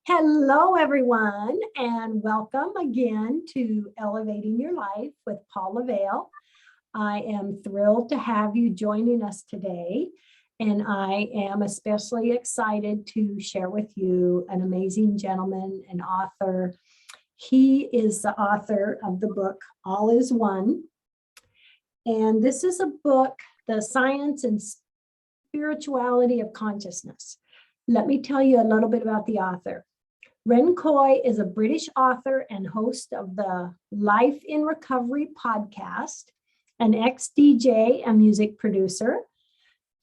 Hello, everyone, and welcome again to Elevating Your Life with Paula Vail. I am thrilled to have you joining us today, and I am especially excited to share with you an amazing gentleman and author. He is the author of the book, All is One, and this is a book, The Science and Spirituality of Consciousness. Let me tell you a little bit about the author. Ren Koi is a British author and host of the Life in Recovery podcast, an ex-DJ and music producer,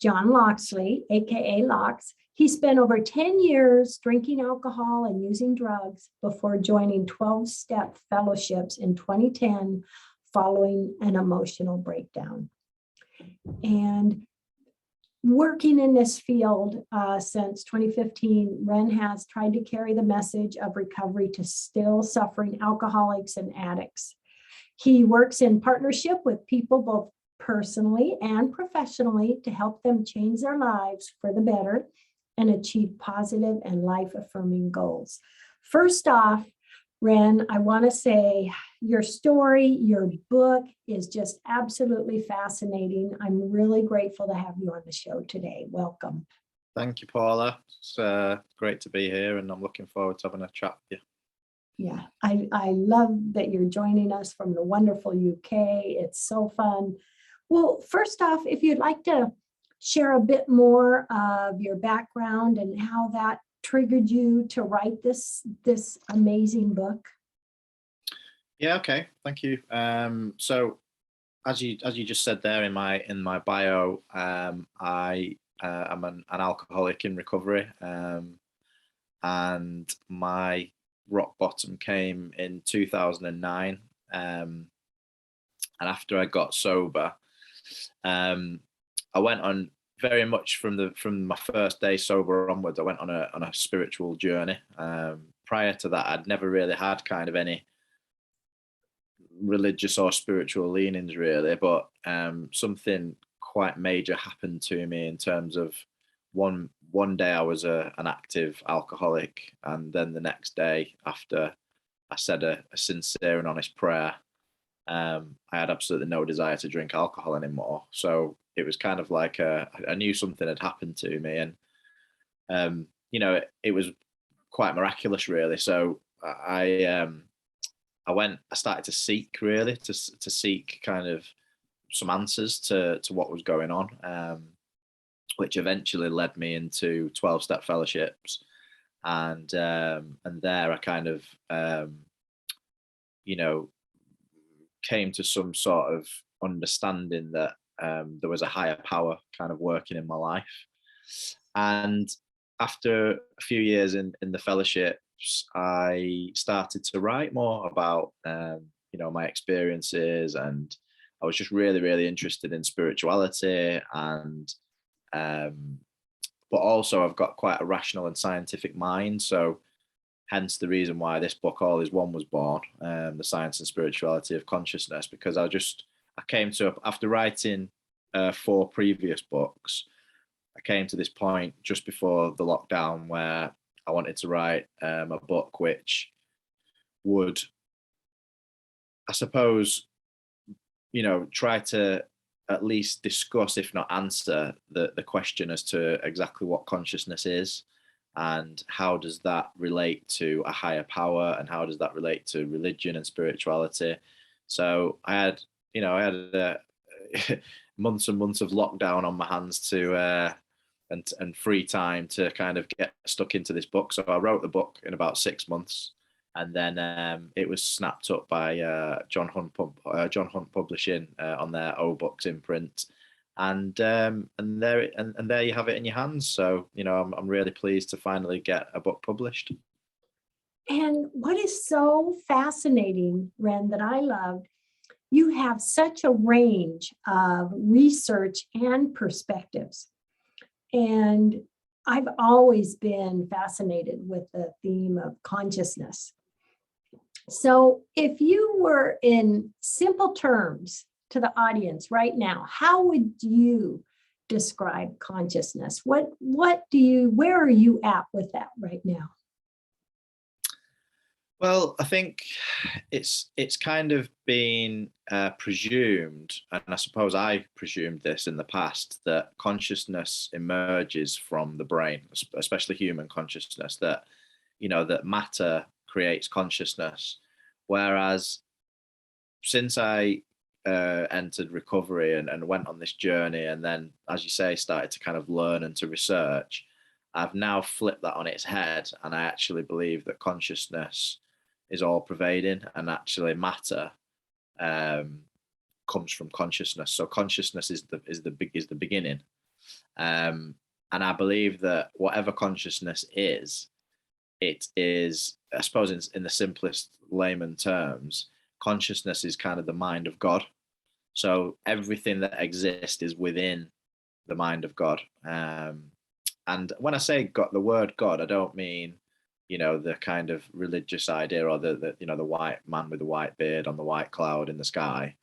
John Loxley, AKA Lox. He spent over 10 years drinking alcohol and using drugs before joining 12-step fellowships in 2010 following an emotional breakdown. And working in this field since 2015, Ren has tried to carry the message of recovery to still suffering alcoholics and addicts. He works in partnership with people both personally and professionally to help them change their lives for the better and achieve positive and life-affirming goals. First off, Ren, I want to say your story, your book is just absolutely fascinating. I'm really grateful to have you on the show today. Welcome. Thank you, Paula. It's great to be here, and I'm looking forward to having a chat with you. Yeah, I love that you're joining us from the wonderful UK. It's so fun. Well, first off, if you'd like to share a bit more of your background and how that triggered you to write this amazing book. Yeah, okay, thank you. So as you just said there in my bio, I am an alcoholic in recovery, and my rock bottom came in 2009, and after I got sober, I went on very much from my first day sober onwards. I went on a spiritual journey. Prior to that, I'd never really had kind of any religious or spiritual leanings really, but something quite major happened to me in terms of one day I was an active alcoholic, and then the next day after I said a sincere and honest prayer, I had absolutely no desire to drink alcohol anymore. So it was kind of like I knew something had happened to me, and it was quite miraculous really. So I started to seek really to seek kind of some answers to what was going on, which eventually led me into 12-step fellowships, and there I kind of came to some sort of understanding that there was a higher power kind of working in my life. And after a few years in the fellowships, I started to write more about my experiences, and I was just really, really interested in spirituality, and but also I've got quite a rational and scientific mind, so hence the reason why this book All is One was born, The Science and Spirituality of Consciousness, because I came to, after writing 4 previous books, I came to this point just before the lockdown where I wanted to write a book which would, I suppose, try to at least discuss, if not answer, the question as to exactly what consciousness is, and how does that relate to a higher power, and how does that relate to religion and spirituality. So I had months and months of lockdown on my hands to and free time to kind of get stuck into this book. So I wrote the book in about 6 months, and then it was snapped up by John Hunt Publishing on their O Books imprint, and there you have it in your hands. So I'm really pleased to finally get a book published. And what is so fascinating, Ren, that I loved, you have such a range of research and perspectives. And I've always been fascinated with the theme of consciousness. So if you were, in simple terms to the audience right now, how would you describe consciousness? Where are you at with that right now? Well, I think it's kind of been presumed, and I suppose I presumed this in the past, that consciousness emerges from the brain, especially human consciousness. That that matter creates consciousness, whereas since I entered recovery and went on this journey, and then, as you say, started to kind of learn and to research, I've now flipped that on its head, and I actually believe that consciousness is all pervading, and actually matter um, comes from consciousness. So consciousness is the beginning, um, and I believe that whatever consciousness is, it is, I suppose, in the simplest layman terms, consciousness is kind of the mind of God. So everything that exists is within the mind of God. And when I say God, the word God, I don't mean, the kind of religious idea, or the white man with the white beard on the white cloud in the sky.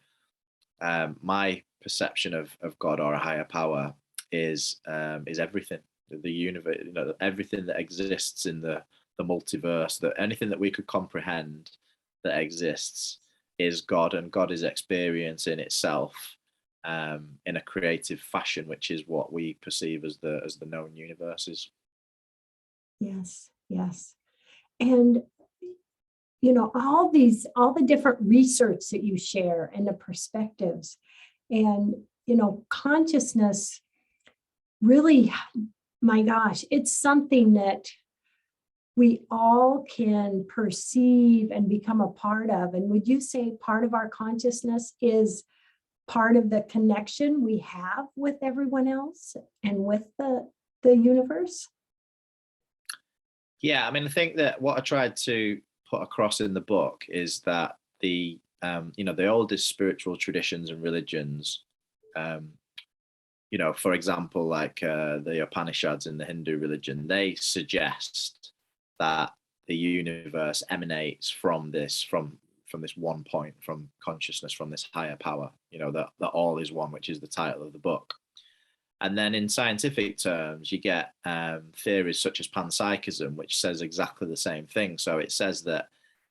My perception of God or a higher power is everything, the universe, everything that exists in the multiverse, that anything that we could comprehend that exists is God, and God is experience in itself, in a creative fashion, which is what we perceive as the known universes. Yes, yes. And all the different research that you share and the perspectives, and consciousness, really, my gosh, it's something that we all can perceive and become a part of. And would you say part of our consciousness is part of the connection we have with everyone else and with the universe? Yeah, I mean, I think that what I tried to put across in the book is that the oldest spiritual traditions and religions, um, for example, like the Upanishads in the Hindu religion, they suggest that the universe emanates from this one point, from consciousness, from this higher power. That all is one, which is the title of the book. And then in scientific terms, you get theories such as panpsychism, which says exactly the same thing. So it says that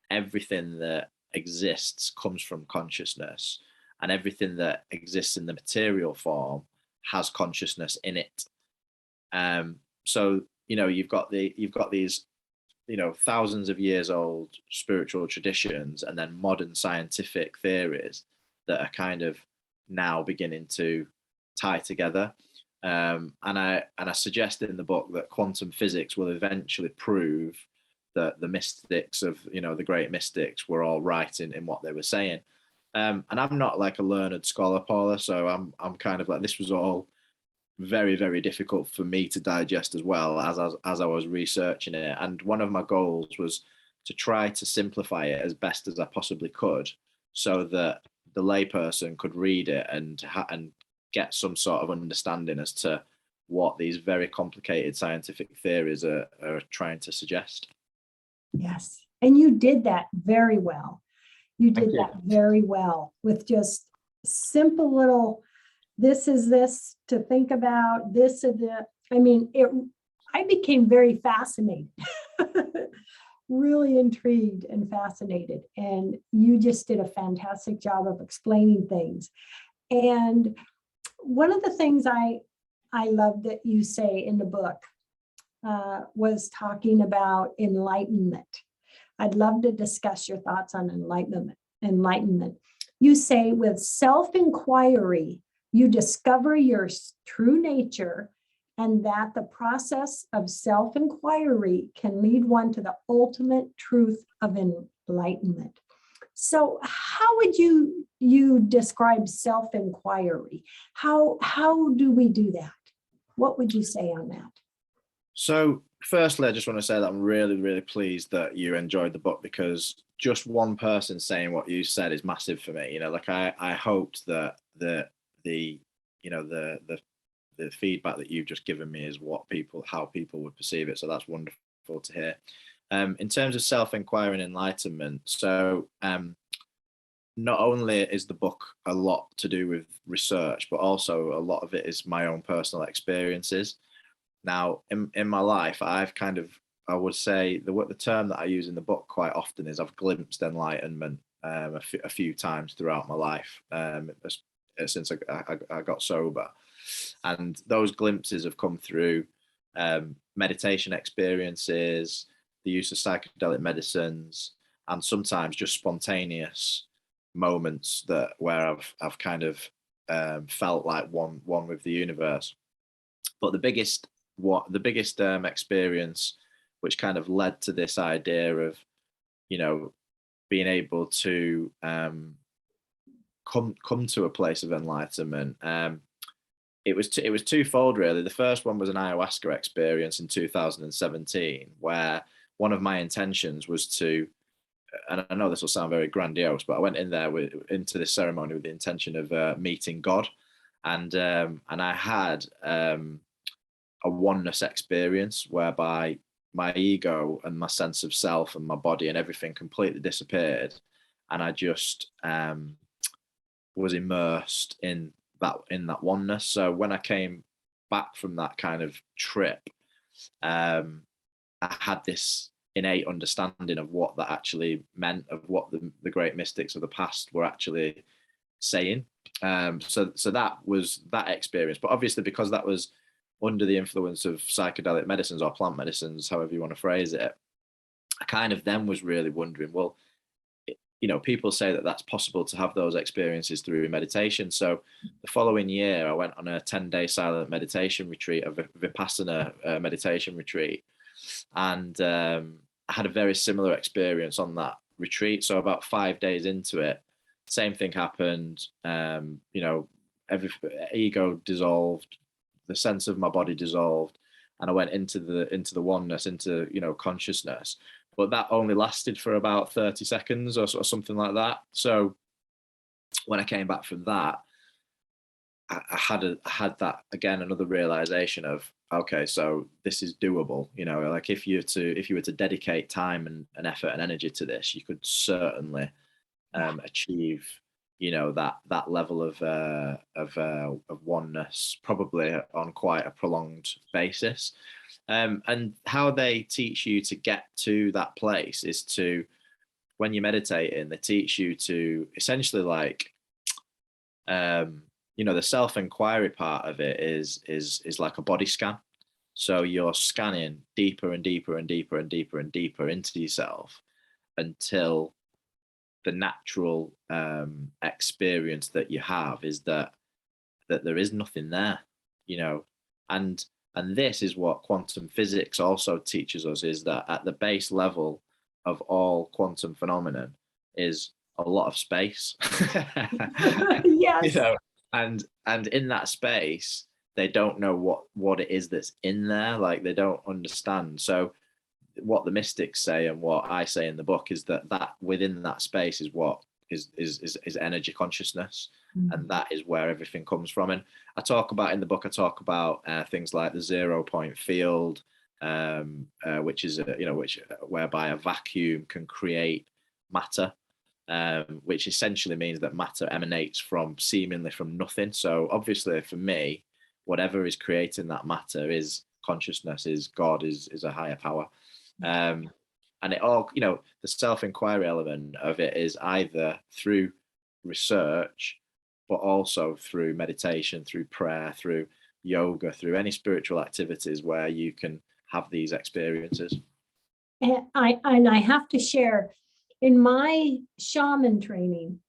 everything that exists comes from consciousness, and everything that exists in the material form has consciousness in it. So you've got these thousands of years old spiritual traditions, and then modern scientific theories that are kind of now beginning to tie together. And I suggest in the book that quantum physics will eventually prove that the mystics of the great mystics were all right in what they were saying. And I'm not like a learned scholar, Paula, so I'm kind of like, this was all very, very difficult for me to digest as well as I was researching it. And one of my goals was to try to simplify it as best as I possibly could, so that the layperson could read it and get some sort of understanding as to what these very complicated scientific theories are trying to suggest. Yes. And you did that very well. You Thank did you. that very well with just simple little, this is this to think about, this is the, I became very fascinated, really intrigued and fascinated. And you just did a fantastic job of explaining things. And one of the things I love that you say in the book was talking about enlightenment. I'd love to discuss your thoughts on enlightenment. You say, with self-inquiry, you discover your true nature, and that the process of self-inquiry can lead one to the ultimate truth of enlightenment. So how would you describe self-inquiry? How do we do that? What would you say on that? So, firstly, I just want to say that I'm really, really pleased that you enjoyed the book, because just one person saying what you said is massive for me. Like I hoped that the feedback that you've just given me is how people would perceive it. So that's wonderful to hear. In terms of self-inquiry and enlightenment, so not only is the book a lot to do with research, but also a lot of it is my own personal experiences. Now, in my life, I've kind of I would say the term that I use in the book quite often is I've glimpsed enlightenment a few times throughout my life, since I got sober, and those glimpses have come through meditation experiences, the use of psychedelic medicines, and sometimes just spontaneous moments where I've kind of felt like one with the universe. But the biggest experience, which kind of led to this idea of, you know, being able to come to a place of enlightenment. It was twofold really. The first one was an ayahuasca experience in 2017, where one of my intentions was to, and I know this will sound very grandiose, but I went into this ceremony with the intention of meeting God, and I had a oneness experience whereby my ego and my sense of self and my body and everything completely disappeared, and I just was immersed in that oneness. So when I came back from that kind of trip, I had this innate understanding of what that actually meant, of what the great mystics of the past were actually saying. So that was that experience. But obviously, because that was under the influence of psychedelic medicines or plant medicines, however you want to phrase it, I kind of then was really wondering, well, you know, people say that that's possible to have those experiences through meditation. So the following year, I went on a 10-day silent meditation retreat, a Vipassana meditation retreat. And I had a very similar experience on that retreat. So about 5 days into it, same thing happened. You know, every ego dissolved, the sense of my body dissolved, and I went into the oneness, into, you know, consciousness. But that only lasted for about 30 seconds or something like that. So when I came back from that, I had that again, another realization of, okay, so this is doable. You know, like if you were to dedicate time and effort and energy to this, you could certainly achieve, you know, that level of oneness, probably on quite a prolonged basis. And how they teach you to get to that place is to, when you're meditating, they teach you to essentially, like, you know, the self-inquiry part of it is like a body scan. So you're scanning deeper and deeper and deeper and deeper and deeper into yourself until the natural experience that you have is that there is nothing there, you know. And this is what quantum physics also teaches us, is that at the base level of all quantum phenomenon is a lot of space. Yes. You know, and in that space they don't know what it is that's in there, like they don't understand. So what the mystics say and what I say in the book is that within that space is what is energy consciousness, and that is where everything comes from. And I talk about things like the 0 point field, which is whereby a vacuum can create matter, which essentially means that matter emanates seemingly from nothing. So obviously for me, whatever is creating that matter is consciousness, is God, is a higher power. And it all, you know, the self-inquiry element of it is either through research, but also through meditation, through prayer, through yoga, through any spiritual activities where you can have these experiences. And I have to share, in my shaman training,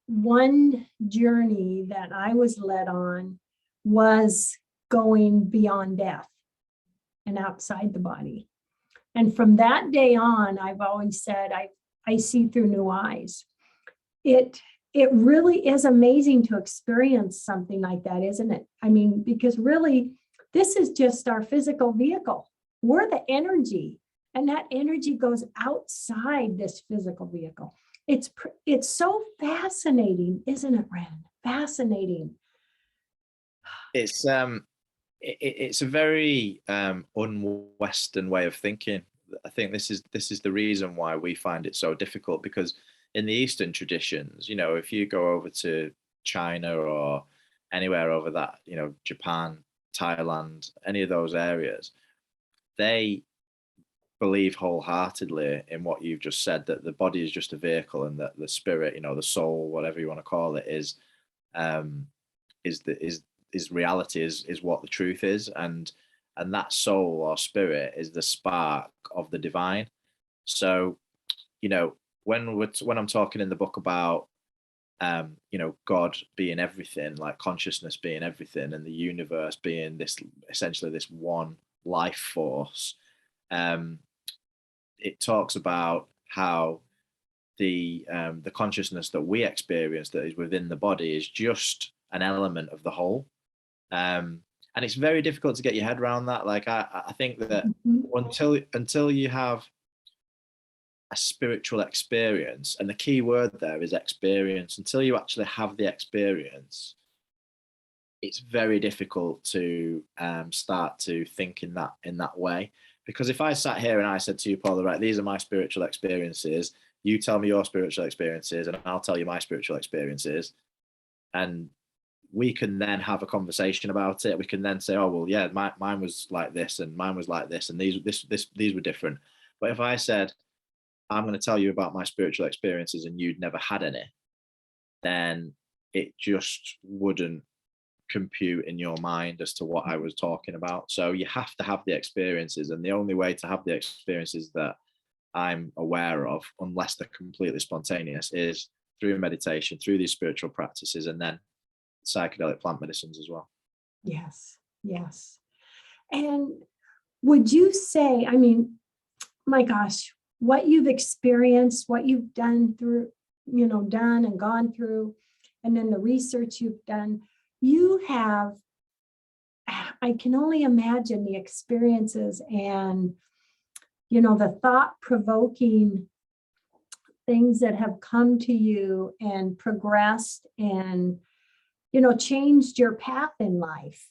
one journey that I was led on was going beyond death and outside the body. And from that day on, I've always said, I see through new eyes. It really is amazing to experience something like that, isn't it? I mean, because really, this is just our physical vehicle. We're the energy, and that energy goes outside this physical vehicle. It's so fascinating, isn't it, Ren? Fascinating. It's a very un-Western way of thinking. I think this is the reason why we find it so difficult, because in the Eastern traditions, you know, if you go over to China or anywhere over that, you know, Japan, Thailand, any of those areas, they believe wholeheartedly in what you've just said, that the body is just a vehicle, and that the spirit, the soul, whatever you want to call it, um, is reality, is what the truth is, and that soul or spirit is the spark of the divine. So, when I'm talking in the book about God being everything, like consciousness being everything, and the universe being this, essentially this one life force, it talks about how the consciousness that we experience, that is within the body, is just an element of the whole. And it's very difficult to get your head around that. Like I think that until you have a spiritual experience, and the key word there is experience, until you actually have the experience, it's very difficult to start to think in that way. Because if I sat here and I said to you, Paula, right, these are my spiritual experiences, you tell me your spiritual experiences, and I'll tell you my spiritual experiences, and we can then have a conversation about it. We can then say, oh, well, yeah, mine was like this, and mine was like this, and these were different. But if I said, I'm going to tell you about my spiritual experiences, and you'd never had any, then it just wouldn't compute in your mind as to what I was talking about. So you have to have the experiences, and the only way to have the experiences that I'm aware of, unless they're completely spontaneous, is through meditation, through these spiritual practices, and then psychedelic plant medicines as well. Yes, yes. And would you say, I mean, my gosh, what you've experienced, what you've done through, done and gone through, and then the research you've done, you have, I can only imagine the experiences and, the thought-provoking things that have come to you and progressed and, changed your path in life.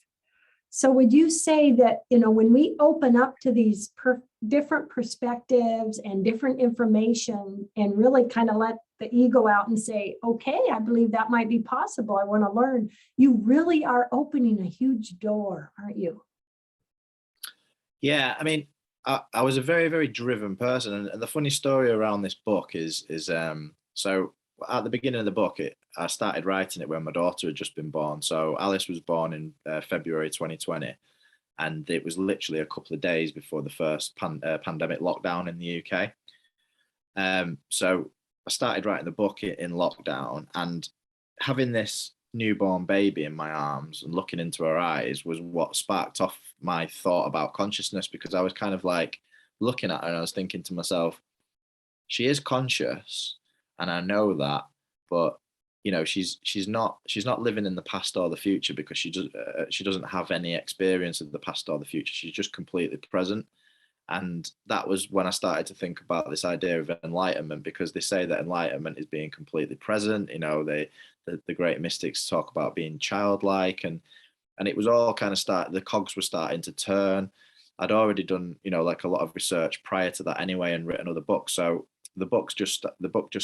So would you say that, when we open up to these different perspectives and different information, and really kind of let the ego out and say, okay, I believe that might be possible, I want to learn, you really are opening a huge door, aren't you? Yeah, I mean, I was a very, very driven person, and the funny story around this book is so at the beginning of the book, I started writing it when my daughter had just been born. So Alice was born in February 2020, and it was literally a couple of days before the first pandemic lockdown in the UK. So I started writing the book in lockdown, and having this newborn baby in my arms and looking into her eyes was what sparked off my thought about consciousness, because I was kind of like looking at her and I was thinking to myself, she is conscious, and I know that, but she's not living in the past or the future, because she doesn't have any experience of the past or the future. She's just completely present. And that was when I started to think about this idea of enlightenment, because they say that enlightenment is being completely present. The great mystics talk about being childlike, and it was all kind of the cogs were starting to turn. I'd already done, like a lot of research prior to that anyway, and written other books. So the book just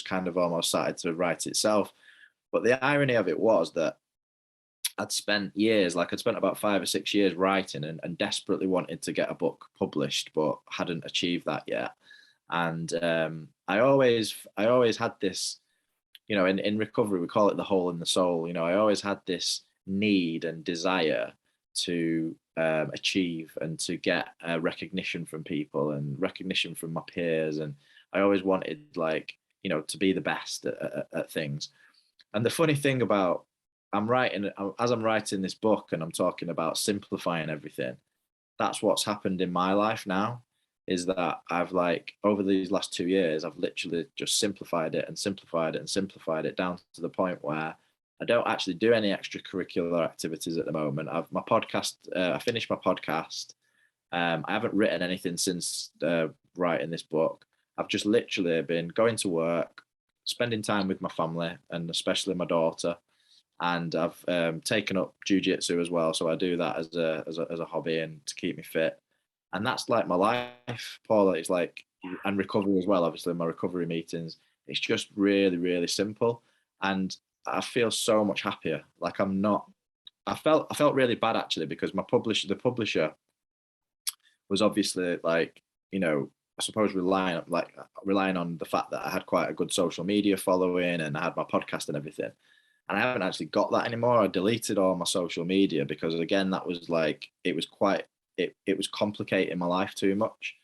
kind of almost started to write itself. But the irony of it was that I'd spent years, like I'd spent about 5 or 6 years writing, and desperately wanted to get a book published, but hadn't achieved that yet. And I always had this, in recovery, we call it the hole in the soul. I always had this need and desire to achieve and to get recognition from people and recognition from my peers. And I always wanted, like, to be the best at things. And the funny thing about, as I'm writing this book and I'm talking about simplifying everything, that's what's happened in my life now, is that I've, like, over these last 2 years, I've literally just simplified it and simplified it and simplified it down to the point where I don't actually do any extracurricular activities at the moment. My podcast, I finished my podcast. I haven't written anything since writing this book. I've just literally been going to work, spending time with my family, and especially my daughter. And I've taken up jiu-jitsu as well, so I do that as a hobby and to keep me fit. And that's like my life, Paula. It's like, and recovery as well. Obviously, my recovery meetings. It's just really, really simple, and I feel so much happier. Like I felt really bad actually, because the publisher, was obviously like, I suppose relying on the fact that I had quite a good social media following and I had my podcast and everything. And I haven't actually got that anymore. I deleted all my social media because again, that was like, it was complicating my life too much.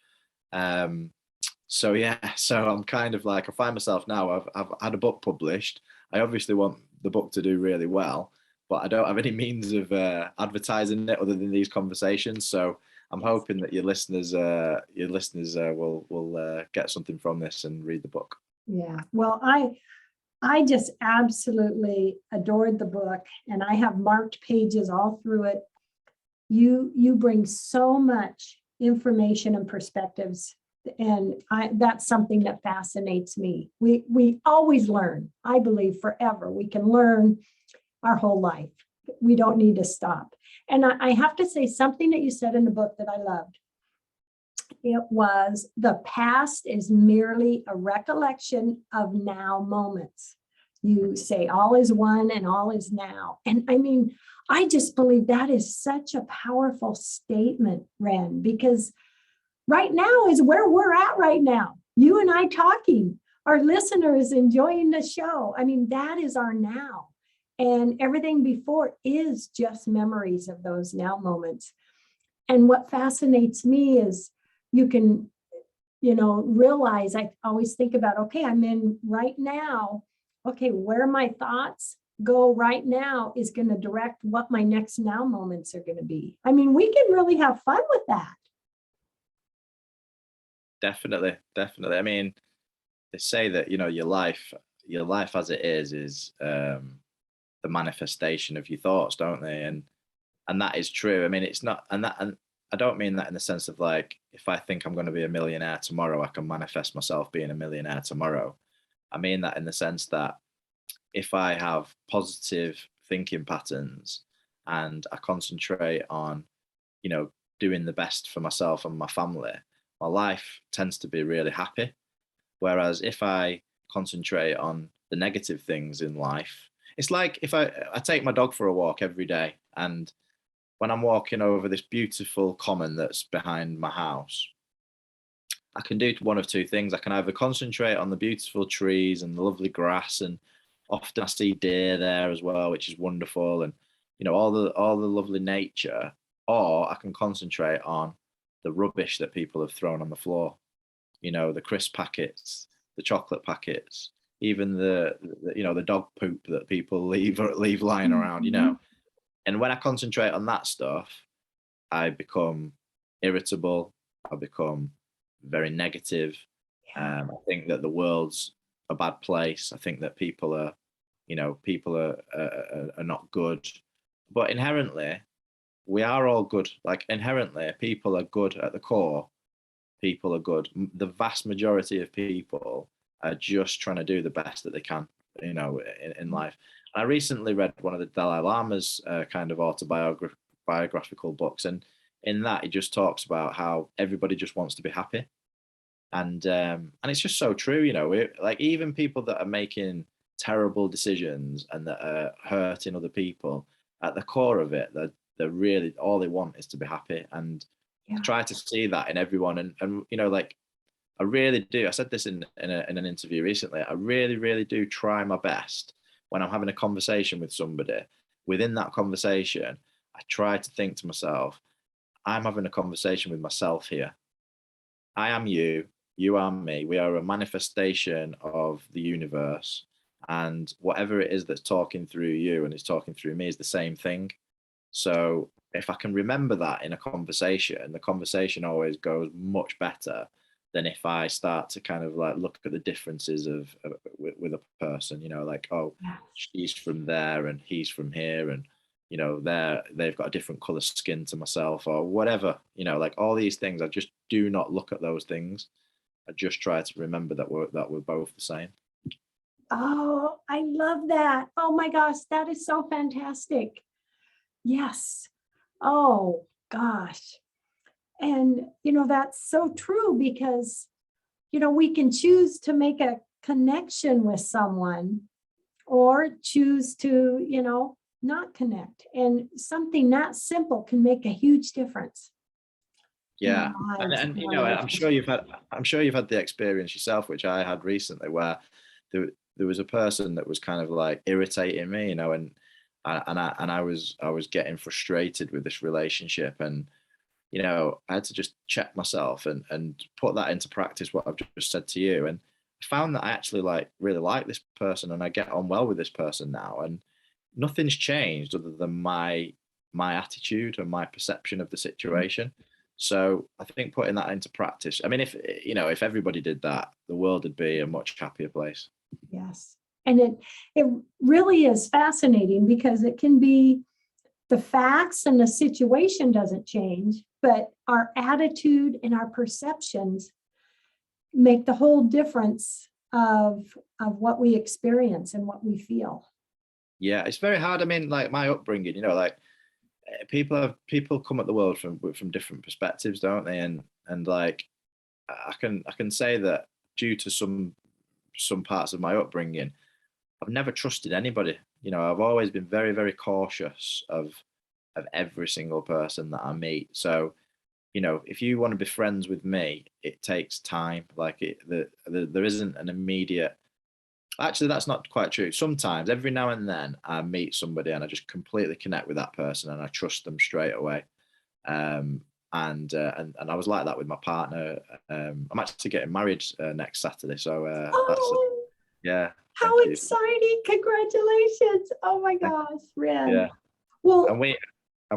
So yeah, so I'm kind of like, I find myself now, I've had a book published. I obviously want the book to do really well, but I don't have any means of advertising it other than these conversations. So I'm hoping that your listeners will get something from this and read the book. Yeah. Well, I just absolutely adored the book, and I have marked pages all through it. You bring so much information and perspectives, and that's something that fascinates me. We always learn. I believe forever. We can learn our whole life. We don't need to stop. And I have to say something that you said in the book that I loved. It was, the past is merely a recollection of now moments. You say all is one and all is now. And I mean, I just believe that is such a powerful statement, Ren, because right now is where we're at right now. You and I talking, our listeners enjoying the show. I mean, that is our now. And everything before is just memories of those now moments. And what fascinates me is you can, realize, I always think about, okay, I'm in right now. Okay, where my thoughts go right now is going to direct what my next now moments are going to be. I mean, we can really have fun with that. Definitely. I mean, they say that, your life as it is the manifestation of your thoughts, don't they? And that is true. I mean, it's not, and I don't mean that in the sense of like, if I think I'm going to be a millionaire tomorrow, I can manifest myself being a millionaire tomorrow. I mean that in the sense that if I have positive thinking patterns and I concentrate on, doing the best for myself and my family, my life tends to be really happy. Whereas if I concentrate on the negative things in life, it's like if I take my dog for a walk every day, and when I'm walking over this beautiful common that's behind my house, I can do one of two things. I can either concentrate on the beautiful trees and the lovely grass, and often I see deer there as well, which is wonderful, and all the lovely nature, or I can concentrate on the rubbish that people have thrown on the floor. The crisp packets, the chocolate packets, even the dog poop that people leave lying around, And when I concentrate on that stuff, I become irritable. I become very negative. I think that the world's a bad place. I think that people are not good. But inherently, we are all good. Like inherently, people are good at the core. People are good. The vast majority of people are just trying to do the best that they can, in life. I recently read one of the Dalai Lama's kind of autobiographical books, and in that he just talks about how everybody just wants to be happy, and it's just so true. Like even people that are making terrible decisions and that are hurting other people, at the core of it, they're really, all they want is to be happy. And I try to see that in everyone, and like I really do. I said this in an interview recently. I really, really do try my best when I'm having a conversation with somebody. Within that conversation, I try to think to myself, I'm having a conversation with myself here. I am you, you are me. We are a manifestation of the universe. And whatever it is that's talking through you and is talking through me is the same thing. So if I can remember that in a conversation, the conversation always goes much better than if I start to kind of like look at the differences with a person, like, oh, she's from there and he's from here, and they've got a different color skin to myself or whatever, like all these things. I just do not look at those things. I just try to remember that we're both the same. Oh, I love that. Oh my gosh, that is so fantastic. Yes. Oh gosh. And, that's so true because, we can choose to make a connection with someone or choose to, not connect. And something that simple can make a huge difference. in our Yeah, lives, and in you our know, relationships. I'm sure you've had the experience yourself, which I had recently, where there was a person that was kind of like irritating me, you know, and I was getting frustrated with this relationship, and you know, I had to just check myself and put that into practice, what I've just said to you, and I found that I actually like really like this person, and I get on well with this person now, and nothing's changed other than my attitude and my perception of the situation. So I think putting that into practice. I mean, if you know, if everybody did that, the world would be a much happier place. Yes. And it really is fascinating because it can be the facts and the situation doesn't change, but our attitude and our perceptions make the whole difference of what we experience and what we feel. Yeah, it's very hard. I mean, like my upbringing, you know, like people come at the world from different perspectives, don't they? And like I can say that due to some parts of my upbringing, I've never trusted anybody. You know, I've always been very cautious of every single person that I meet. So, you know, if you want to be friends with me, it takes time. Like there isn't an immediate. Actually, that's not quite true. Sometimes, every now and then, I meet somebody and I just completely connect with that person and I trust them straight away. Um, and I was like that with my partner. I'm actually getting married next Saturday, so that's Oh, yeah. how Thank you. exciting. Congratulations. Oh my Thank gosh, Ren. Yeah, Well, and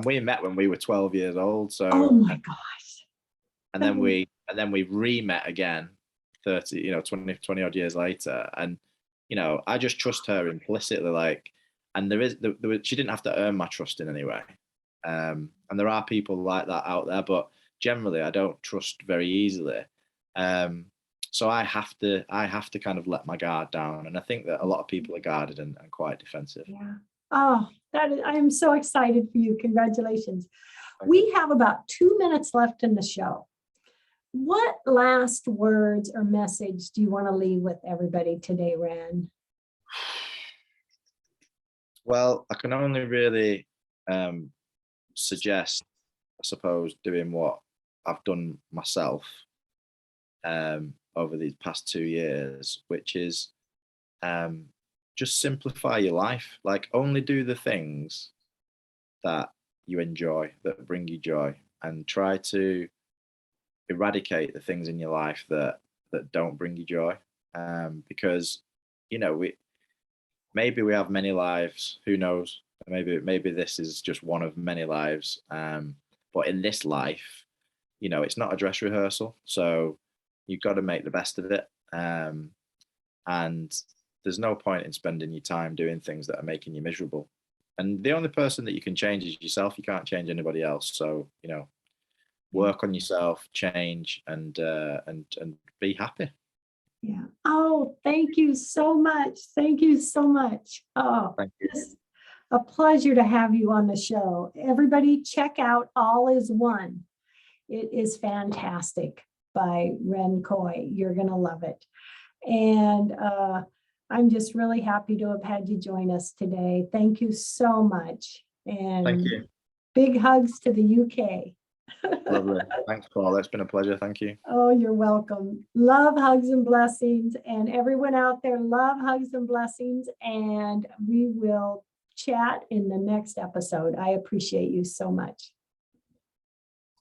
we met when we were 12 years old. oh So my gosh. That is- and then we re-met again 30, you know, 20 odd years later. And, you know, I just trust her implicitly. Like, and she didn't have to earn my trust in any way. And there are people like that out there, but generally I don't trust very easily. Um, so I have to kind of let my guard down. And I think that a lot of people are guarded and quite defensive. Yeah. Oh, I am so excited for you. Congratulations. Thank you. We have about 2 minutes left in the show. What last words or message do you want to leave with everybody today, Ren? Well, I can only really um, suggest, I suppose, doing what I've done myself over these past 2 years, which is um, just simplify your life. Like, only do the things that you enjoy, that bring you joy, and try to eradicate the things in your life that don't bring you joy. Because you know, maybe we have many lives. Who knows? Maybe this is just one of many lives. But in this life, you know, it's not a dress rehearsal, so you've got to make the best of it. And there's no point in spending your time doing things that are making you miserable. And the only person that you can change is yourself. You can't change anybody else. So, you know, work on yourself, change, and be happy. Yeah. Oh, thank you so much. Thank you so much. Oh, Thank you. it's a pleasure to have you on the show. Everybody check out All Is One. It is fantastic by Ren Koi. You're going to love it. And I'm just really happy to have had you join us today. Thank you so much. Thank And you. big hugs to the UK. Lovely. Thanks, Paul. It's been a pleasure. Thank you. Oh, you're welcome. Love, hugs, and blessings. And everyone out there, love, hugs, and blessings. And we will chat in the next episode. I appreciate you so much.